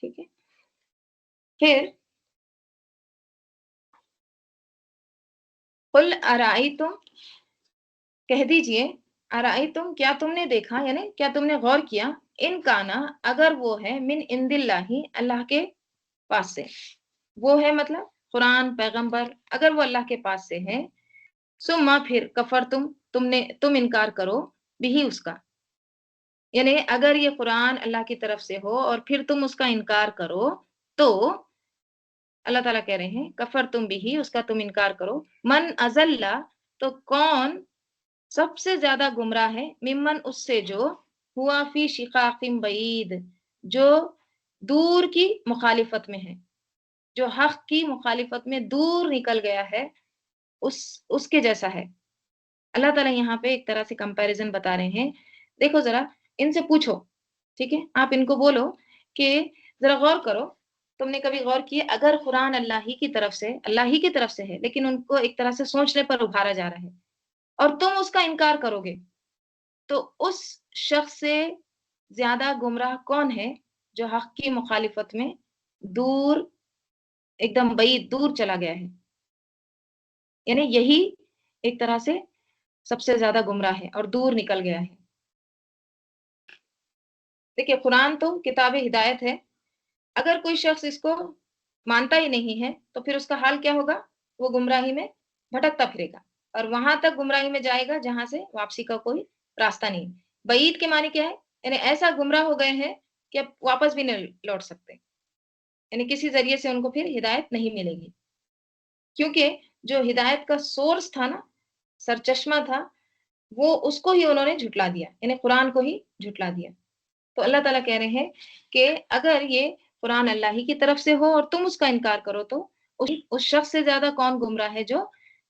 ٹھیک ہے. پھر قل ارائیتم، کہہ دیجئے، ارائیتم، کیا تم نے دیکھا، یعنی کیا تم نے غور کیا، ان کانا، اگر وہ ہے، من عند اللہ، اللہ کے پاس سے، وہ ہے مطلب قرآن، پیغمبر، اگر وہ اللہ کے پاس سے ہے، ثم پھر کفر تم انکار کرو بھی اس کا، یعنی اگر یہ قرآن اللہ کی طرف سے ہو اور پھر تم اس کا انکار کرو تو اللہ تعالیٰ کہہ رہے ہیں کفر تم بھی اس کا تم انکار کرو. من ازل، تو کون سب سے زیادہ گمراہ ہے، ممن، اس سے، جو ہوا فی شقاق بعید، جو دور کی مخالفت میں ہے، جو حق کی مخالفت میں دور نکل گیا ہے، اس کے جیسا ہے. اللہ تعالیٰ یہاں پہ ایک طرح سے کمپیریزن بتا رہے ہیں. دیکھو ذرا ان سے پوچھو، ٹھیک ہے، آپ ان کو بولو کہ ذرا غور کرو، تم نے کبھی غور کیے اگر قرآن اللہ ہی کی طرف سے، اللہ ہی کی طرف سے ہے، لیکن ان کو ایک طرح سے سوچنے پر ابھارا جا رہا ہے اور تم اس کا انکار کرو گے، تو اس شخص سے زیادہ گمراہ کون ہے جو حق کی مخالفت میں دور، ایک دم بعید، دور چلا گیا ہے. یعنی یہی ایک طرح سے سب سے زیادہ گمراہ ہے اور دور نکل گیا ہے. دیکھیے قرآن تو کتاب ہدایت ہے، اگر کوئی شخص اس کو مانتا ہی نہیں ہے تو پھر اس کا حال کیا ہوگا، وہ گمراہی میں بھٹکتا پھرے گا اور وہاں تک گمراہی میں جائے گا جہاں سے واپسی کا کوئی راستہ نہیں. بعید کے معنی کیا ہے، یعنی ایسا گمراہ ہو گئے ہیں کہ اب واپس بھی نہیں لوٹ سکتے، یعنی کسی ذریعے سے ان کو پھر ہدایت نہیں ملے گی، کیونکہ جو ہدایت کا سورس تھا نا، سرچشمہ تھا، وہ اس کو ہی انہوں نے جھٹلا دیا، یعنی قرآن کو ہی جھٹلا دیا. تو اللہ تعالیٰ کہہ رہے ہیں کہ اگر یہ قرآن اللہ ہی کی طرف سے ہو اور تم اس کا انکار کرو تو اس شخص سے زیادہ کون گمراہ ہے جو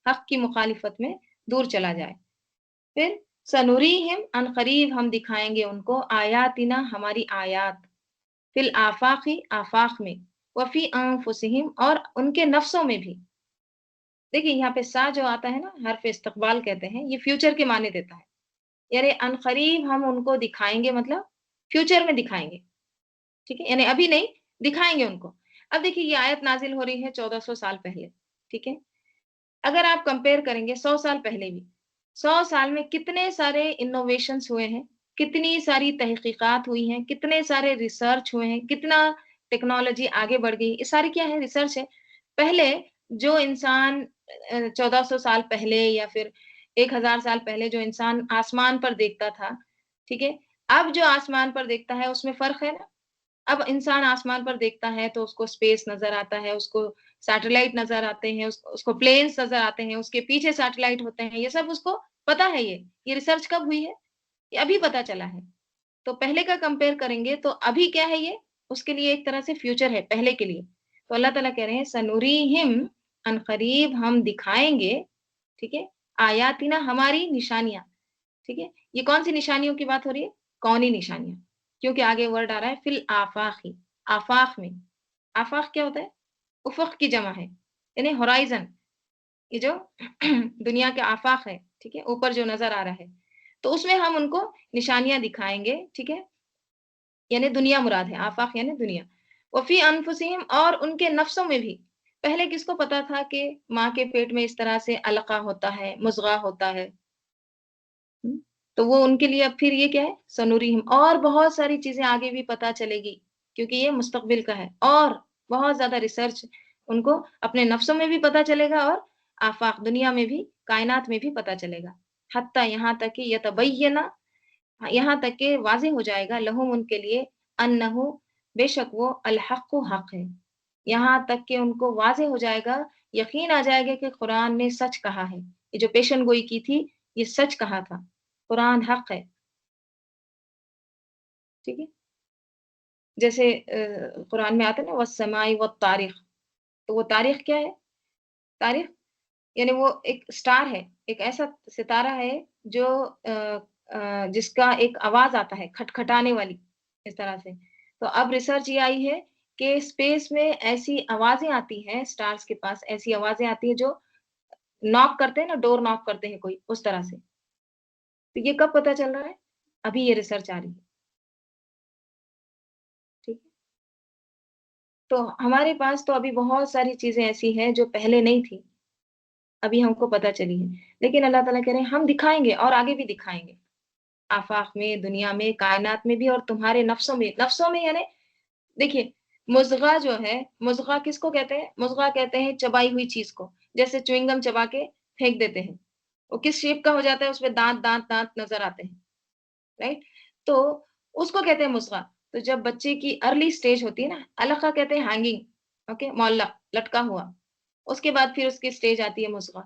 حق کی مخالفت میں دور چلا جائے. پھر سنوریہم، ان قریب ہم دکھائیں گے ان کو، آیاتنا، ہماری آیات، فی الآفاقی، آفاق میں، وفی انفسہم، اور ان کے نفسوں میں بھی. دیکھیے یہاں پہ سا جو آتا ہے نا، حرف استقبال کہتے ہیں، یہ فیوچر کے معنی دیتا ہے. یعنی ان قریب ہم ان کو دکھائیں گے، مطلب فیوچر میں دکھائیں گے، ٹھیک ہے، یعنی ابھی نہیں، دکھائیں گے ان کو. اب دیکھیے یہ آیت نازل ہو رہی ہے 1400 سال پہلے، ٹھیک ہے. اگر آپ کمپیئر کریں گے 100 سال پہلے بھی، 100 سال میں کتنے سارے انوویشنز ہوئے ہیں، کتنی ساری تحقیقات ہوئی ہیں، کتنے سارے ریسرچ ہوئے ہیں، کتنا ٹیکنالوجی آگے بڑھ گئی. یہ ساری کیا ہے، ریسرچ ہے. پہلے جو انسان 1400 سال پہلے یا پھر 1000 سال پہلے جو انسان آسمان پر دیکھتا تھا، ٹھیک ہے، اب جو آسمان پر دیکھتا ہے اس میں فرق ہے نا. اب انسان آسمان پر دیکھتا ہے تو اس کو اسپیس نظر آتا ہے، اس کو سیٹلائٹ نظر آتے ہیں، اس کو پلینس نظر آتے ہیں، اس کے پیچھے سیٹلائٹ ہوتے ہیں، یہ سب اس کو پتا ہے. یہ ریسرچ کب ہوئی ہے، یہ ابھی پتا چلا ہے. تو پہلے کا کمپیئر کریں گے تو ابھی کیا ہے، یہ اس کے لیے ایک طرح سے فیوچر ہے پہلے کے لیے. تو اللہ تعالیٰ کہہ رہے ہیں سنوریہم، ان قریب ہم دکھائیں گے، ٹھیک ہے، آیاتنا، ہماری نشانیاں. ٹھیک ہے، یہ کون سی نشانیوں کی بات ہو رہی ہے، کونی نشانیاں، کیونکہ آگے ورڈ آ رہا ہے فی الآفاقی، آفاق میں. آفاق کیا ہوتا ہے، افق کی جمع ہے، یعنی ہورائزن، یہ جو دنیا کے آفاق ہے، ٹھیک ہے، اوپر جو نظر آ رہا ہے، تو اس میں ہم ان کو نشانیاں دکھائیں گے، ٹھیک ہے، یعنی دنیا مراد ہے، آفاق یعنی دنیا. وفی انفسہم، اور ان کے نفسوں میں بھی. پہلے کس کو پتا تھا کہ ماں کے پیٹ میں اس طرح سے علقہ ہوتا ہے، مضغہ ہوتا ہے، تو وہ ان کے لیے اب پھر یہ کیا ہے، سنوریہم، اور بہت ساری چیزیں آگے بھی پتا چلے گی کیونکہ یہ مستقبل کا ہے، اور بہت زیادہ ریسرچ ان کو اپنے نفسوں میں بھی پتا چلے گا اور آفاق، دنیا میں بھی، کائنات میں بھی پتا چلے گا. حتیٰ یہاں تک کہ یتبینہ، یہاں تک کہ واضح ہو جائے گا، لہم، ان کے لیے، انہو، بے شک وہ، الحق، حق ہے. یہاں تک کہ ان کو واضح ہو جائے گا، یقین آ جائے گا کہ قرآن نے سچ کہا ہے، یہ جو پیشن گوئی کی تھی یہ سچ کہا تھا، قرآن حق ہے. ٹھیک ہے، جیسے قرآن میں آتا ہے نا والسماء والطارق، تو وہ تاریخ کیا ہے، تاریخ یعنی وہ ایک اسٹار ہے، ایک ایسا ستارہ ہے جو جس کا ایک آواز آتا ہے کھٹکھٹانے والی اس طرح سے۔ تو اب ریسرچ یہ آئی ہے کہ اسپیس میں ایسی آوازیں آتی ہیں، اسٹارس کے پاس ایسی آوازیں آتی ہیں جو ناک کرتے ہیں نا، ڈور ناک کرتے ہیں کوئی اس طرح سے۔ تو یہ کب پتہ چل رہا ہے؟ ابھی یہ ریسرچ آ رہی ہے، ٹھیک ہے؟ تو ہمارے پاس تو ابھی بہت ساری چیزیں ایسی ہیں جو پہلے نہیں تھی، ابھی ہم کو پتہ چلی ہے۔ لیکن اللہ تعالیٰ کہہ رہے ہیں ہم دکھائیں گے اور آگے بھی دکھائیں گے، آفاق میں، دنیا میں، کائنات میں بھی اور تمہارے نفسوں میں۔ نفسوں میں یعنی دیکھیے، مضغہ جو ہے، مضغہ کس کو کہتے ہیں؟ مضغہ کہتے ہیں چبائی ہوئی چیز کو، جیسے چوئنگم چبا کے پھینک دیتے ہیں، وہ کس شیپ کا ہو جاتا ہے، اس میں دانت دانت دانت نظر آتے ہیں، رائٹ؟ تو اس کو کہتے ہیں مضغہ۔ تو جب بچے کی ارلی سٹیج ہوتی ہے نا، علقہ کہتے ہیں ہینگنگ، اوکے، معلق، لٹکا ہوا، اس کے بعد پھر اس کی سٹیج آتی ہے مضغہ۔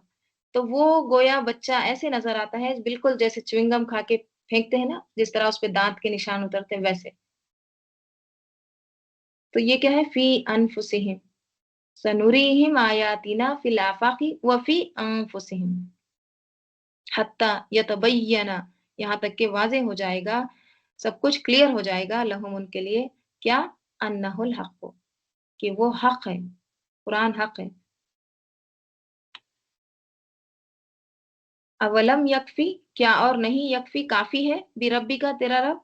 تو وہ گویا بچہ ایسے نظر آتا ہے بالکل جیسے چوئنگم کھا کے پھینکتے ہیں نا، جس طرح اس پہ دانت کے نشان اترتے ہیں ویسے۔ تو یہ کیا ہے؟ فی انفسہم سنوریہم آیاتنا فی الآفاق وفی انفسہم حتی یتبین، یہاں تک کہ واضح ہو جائے گا، سب کچھ کلیئر ہو جائے گا، لہم ان کے لیے، کیا؟ انہ الحق، کہ وہ حق ہے، قرآن حق ہے۔ اولم یکفی، کیا اور نہیں، یکفی کافی ہے، بربی کا تیرا رب،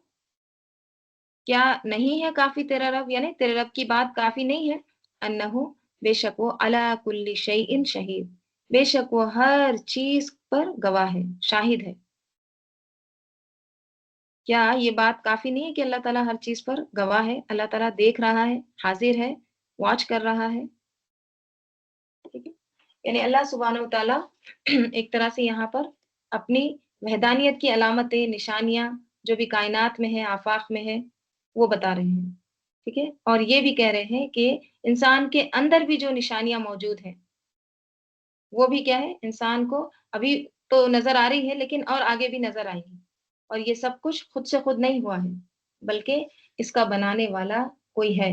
کیا نہیں ہے کافی تیرا رب، یعنی تیرے رب کی بات کافی نہیں ہے؟ انہو، بے شک وہ، علی کل شیء شہید، بے شک وہ ہر چیز پر گواہ ہے، شاہد ہے۔ کیا یہ بات کافی نہیں ہے کہ اللہ تعالیٰ ہر چیز پر گواہ ہے، اللہ تعالیٰ دیکھ رہا ہے، حاضر ہے، واچ کر رہا ہے، ٹھیک ہے؟ یعنی اللہ سبحانہ و تعالیٰ ایک طرح سے یہاں پر اپنی وحدانیت کی علامتیں، نشانیاں جو بھی کائنات میں ہے، آفاق میں ہے، وہ بتا رہے ہیں، ٹھیک ہے؟ اور یہ بھی کہہ رہے ہیں کہ انسان کے اندر بھی جو نشانیاں موجود ہیں وہ بھی کیا ہے، انسان کو ابھی تو نظر آ رہی ہے لیکن اور آگے بھی نظر آئیں گی۔ اور یہ سب کچھ خود سے خود نہیں ہوا ہے، بلکہ اس کا بنانے والا کوئی ہے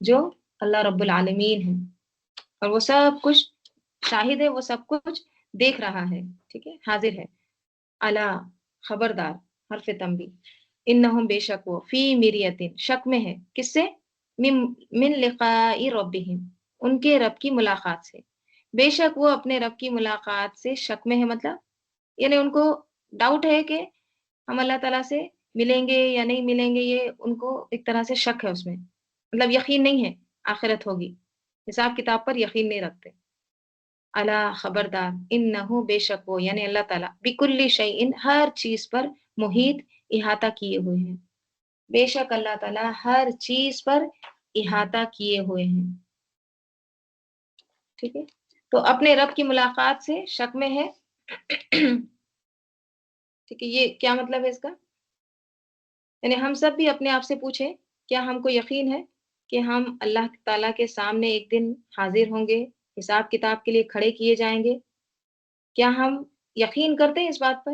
جو اللہ رب العالمین ہے، اور وہ سب کچھ شاہد ہے، وہ سب کچھ دیکھ رہا ہے، ٹھیک ہے، حاضر ہے۔ الا، خبردار، حرف تنبیہ، انہم، بے شک وہ، فی مریتن، شک میں ہے، کس سے؟ من لقاء ربہم، ان کے رب کی ملاقات سے، بے شک وہ اپنے رب کی ملاقات سے شک میں ہے، مطلب یعنی ان کو ڈاؤٹ ہے کہ ہم اللہ تعالیٰ سے ملیں گے یا نہیں ملیں گے، یہ ان کو ایک طرح سے شک ہے اس میں، مطلب یقین نہیں ہے آخرت ہوگی، حساب کتاب پر یقین نہیں رکھتے۔ اللہ، خبردار، انہو، بے شک وہ یعنی اللہ تعالیٰ، بکل شیء، ہر چیز پر، محیط، احاطہ کیے ہوئے ہیں، بے شک اللہ تعالیٰ ہر چیز پر احاطہ کیے ہوئے ہیں، ٹھیک ہے؟ تو اپنے رب کی ملاقات سے شک میں ہے، ٹھیک ہے؟ یہ کیا مطلب ہے اس کا؟ یعنی ہم سب بھی اپنے آپ سے پوچھیں، کیا ہم کو یقین ہے کہ ہم اللہ تعالیٰ کے سامنے ایک دن حاضر ہوں گے، حساب کتاب کے لیے کھڑے کیے جائیں گے؟ کیا ہم یقین کرتے ہیں اس بات پر؟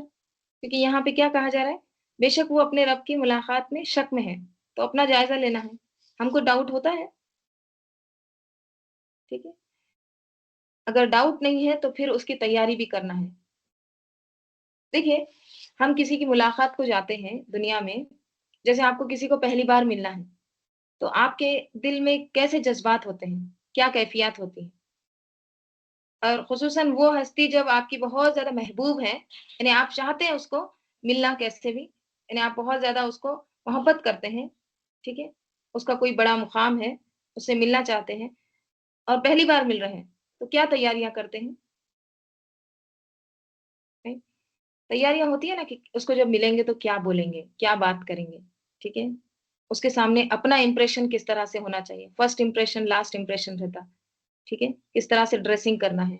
کیونکہ یہاں پہ کیا کہا جا رہا ہے؟ بے شک وہ اپنے رب کی ملاقات میں شک میں ہے، تو اپنا جائزہ لینا ہے، ہم کو ڈاؤٹ ہوتا ہے، ٹھیک ہے؟ اگر ڈاؤٹ نہیں ہے تو پھر اس کی تیاری بھی کرنا ہے۔ دیکھیے، ہم کسی کی ملاقات کو جاتے ہیں دنیا میں، جیسے آپ کو کسی کو پہلی بار ملنا ہے، تو آپ کے دل میں کیسے جذبات ہوتے ہیں، کیا کیفیات ہوتی ہیں؟ اور خصوصاً وہ ہستی جب آپ کی بہت زیادہ محبوب ہے، یعنی آپ چاہتے ہیں اس کو ملنا کیسے بھی، یعنی آپ بہت زیادہ اس کو محبت کرتے ہیں، ٹھیک ہے، اس کا کوئی بڑا مقام ہے، اس سے ملنا چاہتے ہیں، اور پہلی بار مل رہے ہیں، تو کیا تیاریاں کرتے ہیں؟ نہیں؟ تیاریاں ہوتی ہیں نا کہ اس کو جب ملیں گے تو کیا بولیں گے، کیا بات کریں گے، ٹھیک ہے؟ اس کے سامنے اپنا امپریشن کس طرح سے ہونا چاہیے، فرسٹ امپریشن لاسٹ امپریشن رہتا، ٹھیک ہے، کس طرح سے ڈریسنگ کرنا ہے،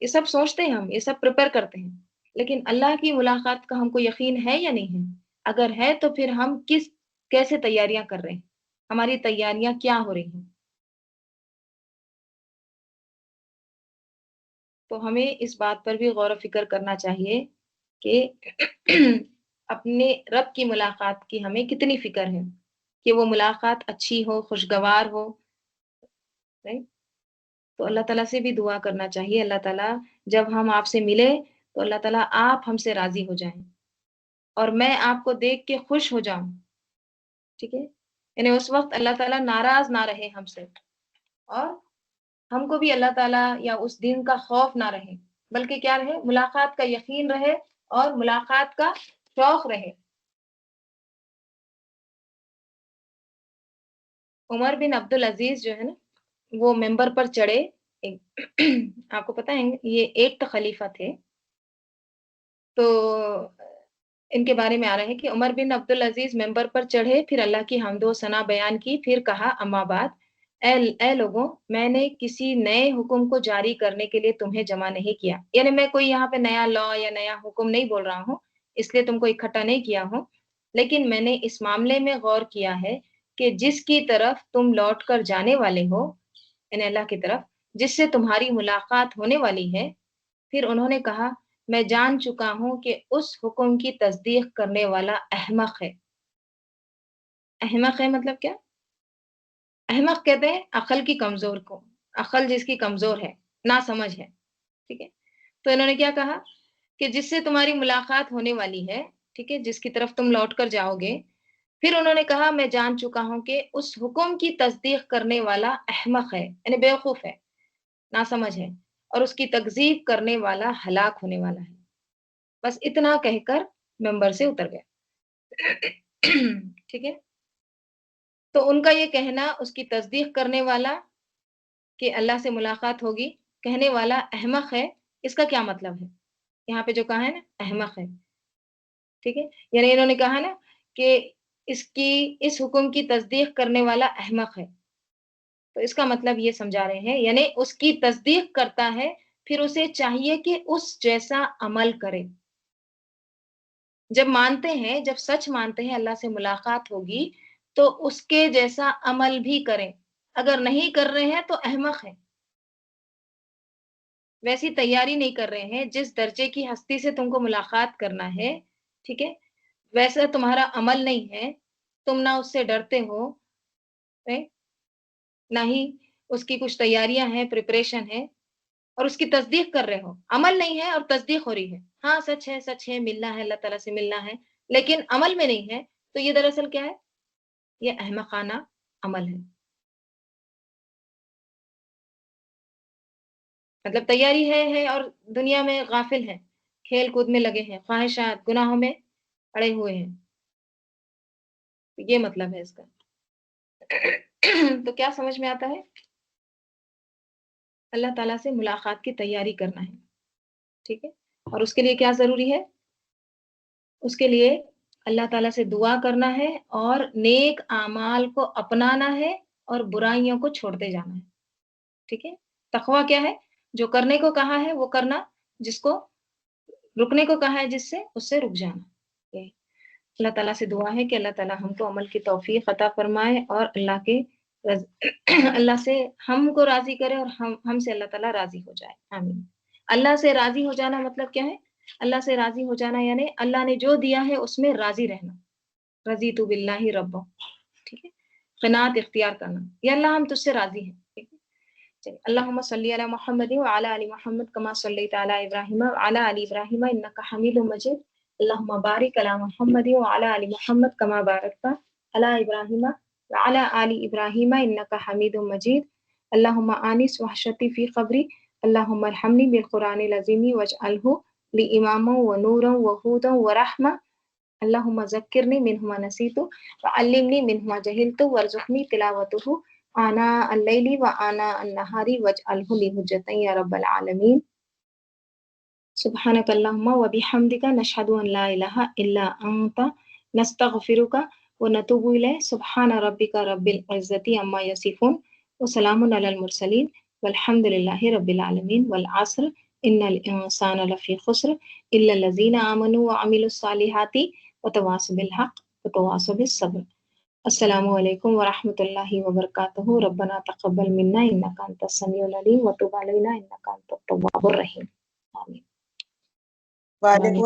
یہ سب سوچتے ہیں ہم، یہ سب پریپئر کرتے ہیں۔ لیکن اللہ کی ملاقات کا ہم کو یقین ہے یا نہیں ہے؟ اگر ہے تو پھر ہم کیسے تیاریاں کر رہے ہیں، ہماری تیاریاں کیا ہو رہی ہیں؟ تو ہمیں اس بات پر بھی غور و فکر کرنا چاہیے کہ اپنے رب کی ملاقات کی ہمیں کتنی فکر ہے، کہ وہ ملاقات اچھی ہو، خوشگوار ہو، right؟ تو اللہ تعالیٰ سے بھی دعا کرنا چاہیے، اللہ تعالیٰ جب ہم آپ سے ملے تو اللہ تعالیٰ آپ ہم سے راضی ہو جائیں اور میں آپ کو دیکھ کے خوش ہو جاؤں، ٹھیک ہے، یعنی اس وقت اللہ تعالیٰ ناراض نہ رہے ہم سے، اور ہم کو بھی اللہ تعالیٰ یا اس دن کا خوف نہ رہے، بلکہ کیا رہے، ملاقات کا یقین رہے اور ملاقات کا شوق رہے۔ عمر بن عبدالعزیز جو ہے نا، وہ ممبر پر چڑھے، آپ کو پتہ ہے یہ ایک خلیفہ تھے، تو ان کے بارے میں آ رہا ہے کہ عمر بن عبدالعزیز ممبر پر چڑھے، پھر اللہ کی حمد و ثنا بیان کی، پھر کہا اما بعد، اے لوگوں، میں نے کسی نئے حکم کو جاری کرنے کے لیے تمہیں جمع نہیں کیا، یعنی میں کوئی یہاں پہ نیا لا یا نیا حکم نہیں بول رہا ہوں، اس لیے تم کو اکٹھا نہیں کیا ہوں، لیکن میں نے اس معاملے میں غور کیا ہے کہ جس کی طرف تم لوٹ کر جانے والے ہو، یعنی اللہ کی طرف، جس سے تمہاری ملاقات ہونے والی ہے، پھر انہوں نے کہا میں جان چکا ہوں کہ اس حکم کی تصدیق کرنے والا احمق ہے۔ احمق ہے مطلب کیا؟ احمق کہتے ہیں عقل کی کمزور کو، عقل جس کی کمزور ہے، نا سمجھ ہے، ٹھیک ہے۔ تو انہوں نے کیا کہا کہ جس سے تمہاری ملاقات ہونے والی ہے، ٹھیک ہے، جس کی طرف تم لوٹ کر جاؤ گے، پھر انہوں نے کہا میں جان چکا ہوں کہ اس حکم کی تصدیق کرنے والا احمق ہے، یعنی بیوقوف ہے، نا سمجھ ہے، اور اس کی تکذیب کرنے والا ہلاک ہونے والا ہے۔ بس اتنا کہہ کر ممبر سے اتر گیا، ٹھیک ہے۔ تو ان کا یہ کہنا، اس کی تصدیق کرنے والا کہ اللہ سے ملاقات ہوگی، کہنے والا احمق ہے، اس کا کیا مطلب ہے؟ یہاں پہ جو کہا ہے نا احمق ہے، ٹھیک ہے، یعنی انہوں نے کہا نا کہ اس حکم کی تصدیق کرنے والا احمق ہے، تو اس کا مطلب یہ سمجھا رہے ہیں، یعنی اس کی تصدیق کرتا ہے، پھر اسے چاہیے کہ اس جیسا عمل کرے۔ جب مانتے ہیں، جب سچ مانتے ہیں اللہ سے ملاقات ہوگی، تو اس کے جیسا عمل بھی کریں، اگر نہیں کر رہے ہیں تو احمق ہے، ویسی تیاری نہیں کر رہے ہیں جس درجے کی ہستی سے تم کو ملاقات کرنا ہے، ٹھیک ہے، ویسا تمہارا عمل نہیں ہے، تم نہ اس سے ڈرتے ہو، نہ ہی اس کی کچھ تیاریاں ہیں، پریپریشن ہے، اور اس کی تصدیق کر رہے ہو، عمل نہیں ہے اور تصدیق ہو رہی ہے، ہاں سچ ہے، سچ ہے، ملنا ہے، اللہ تعالیٰ سے ملنا ہے، لیکن عمل میں نہیں ہے، تو یہ دراصل کیا ہے؟ یہ احمقانہ عمل ہے، مطلب تیاری ہے اور دنیا میں غافل ہے، کھیل کود میں لگے ہیں، خواہشات گناہوں میں اڑے ہوئے ہیں، یہ مطلب ہے اس کا۔ تو کیا سمجھ میں آتا ہے؟ اللہ تعالیٰ سے ملاقات کی تیاری کرنا ہے، ٹھیک ہے، اور اس کے لیے کیا ضروری ہے؟ اس کے لیے اللہ تعالیٰ سے دعا کرنا ہے اور نیک اعمال کو اپنانا ہے اور برائیوں کو چھوڑتے جانا ہے، ٹھیک ہے۔ تقویٰ کیا ہے؟ جو کرنے کو کہا ہے وہ کرنا، جس کو رکنے کو کہا ہے جس سے، اس سے رک جانا۔ یہ اللہ تعالیٰ سے دعا ہے کہ اللہ تعالیٰ ہم کو عمل کی توفیق عطا فرمائے اور اللہ سے ہم کو راضی کرے اور ہم سے اللہ تعالیٰ راضی ہو جائے، آمین۔ اللہ سے راضی ہو جانا مطلب کیا ہے؟ اللہ سے راضی ہو جانا یعنی اللہ نے جو دیا ہے اس میں راضی رہنا، رضیت باللہ ربا، ٹھیک ہے، قناعت اختیار کرنا، یا اللہ ہم تجھ سے راضی ہیں، ٹھیک ہے۔ چلیے، اللہم صلی علی محمد وعلی آل محمد کما صلیت علی ابراہیم وعلی آل ابراہیم انک حمید مجید، اللہم بارک علی محمد وعلی آل محمد کما بارکت علی ابراہیم وعلی آل ابراہیم انک حمید مجید، اللہم آنس وحشتی فی قبری، اللہم ارحمنی بالقرآن العظیم واجعلہ لی اماما ونورا وہودا ورحمہ، اللہم ذکرنی منہ ما نسیت وعلمنی منہ ما جہلت وارزقنی تلاوتہ آناء اللیل وآناء النہار واجعلہ لی حجتا یا رب العالمین۔ سبحانک اللہم وبحمدک نشہد ان لا الہ الا انت نستغفرک ونتوب الیک، سبحان ربک رب العزت عما یصفون وسلام علی المرسلین والحمد للہ رب العالمین، والعصر ان الانسان لفی خسر الا الذین آمنوا وعملوا الصالحات وتواصوا بالحق وتواصوا بالصبر۔ السلام علیکم ورحمۃ اللہ وبرکاتہ، ربنا تقبل منا انک انت السمیع العلیم وتب علینا انک انت التواب الرحیم، آمین۔ وعلیکم